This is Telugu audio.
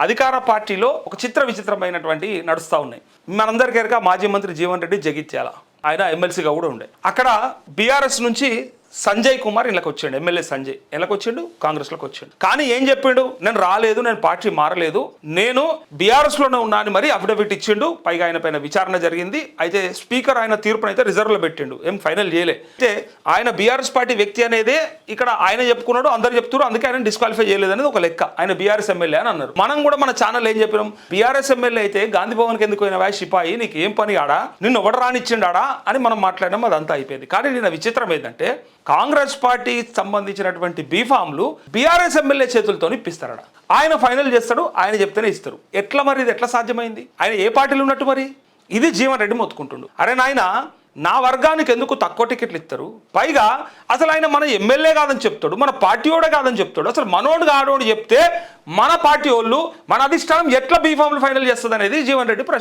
అధికార పార్టీలో ఒక విచిత్రమైనటువంటి నడుస్తూ ఉన్నాయి. మనందరికీ ఎరక మాజీ మంత్రి జీవన్ రెడ్డి జగిత్యాల, ఆయన ఎమ్మెల్సీగా కూడా ఉండే. అక్కడ బీఆర్ఎస్ నుంచి సంజయ్ కుమార్ ఇళ్ళకి వచ్చిండు, ఎమ్మెల్యే సంజయ్ ఇళ్ళకి వచ్చిండు, కాంగ్రెస్లోకి వచ్చిండు. కానీ ఏం చెప్పిండు, నేను రాలేదు, నేను పార్టీ మారలేదు, నేను బీఆర్ఎస్లోనే ఉన్నా అని మరి అఫిడవిట్ ఇచ్చిండు. పైగా ఆయన పైన విచారణ జరిగింది. అయితే స్పీకర్ ఆయన తీర్పునైతే రిజర్వ్లో పెట్టిండు, ఏం ఫైనల్ చేయలే. అయితే ఆయన బీఆర్ఎస్ పార్టీ వ్యక్తి అనేదే ఇక్కడ ఆయన చెప్పుకున్నాడు, అందరు చెప్తున్నారు, అందుకే ఆయన డిస్క్వాలిఫై చేయలేదు అనేది ఒక లెక్క. ఆయన బీఆర్ఎస్ ఎమ్మెల్యే అని అన్నారు. మనం కూడా మన ఛానల్ ఏం చెప్పినాం, బీఆర్ఎస్ ఎమ్మెల్యే అయితే గాంధీ భవన్కి ఎందుకు పోయినవా సిపాయి, నీకు ఏం పని ఆడా, నిన్ను ఒకటి రానిచ్చిండాడా అని మనం మాట్లాడడం, అదంతా అయిపోయింది. కానీ నిన్న విచిత్రం ఏంటంటే కాంగ్రెస్ పార్టీకి సంబంధించినటువంటి బీఫామ్లు బీఆర్ఎస్ ఎమ్మెల్యే చేతులతో ఇప్పిస్తారట. ఆయన ఫైనల్ చేస్తాడు, ఆయన చెప్తేనే ఇస్తారు. ఎట్లా మరి ఇది ఎట్లా సాధ్యమైంది? ఆయన ఏ పార్టీలో ఉన్నట్టు మరి? ఇది జీవన్ రెడ్డి మొత్తుకుంటుండు. అరే నాయన, నా వర్గానికి ఎందుకు తక్కువ టికెట్లు ఇస్తారు? పైగా అసలు ఆయన మన ఎమ్మెల్యే కాదని చెప్తాడు, మన పార్టీ వాడే కాదని చెప్తాడు. అసలు మనోడు కాడోడు చెప్తే మన పార్టీ వాళ్ళు, మన అధిష్టానం ఎట్లా బీఫామ్లు ఫైనల్ చేస్తుంది అనేది జీవన్ రెడ్డి ప్రశ్న.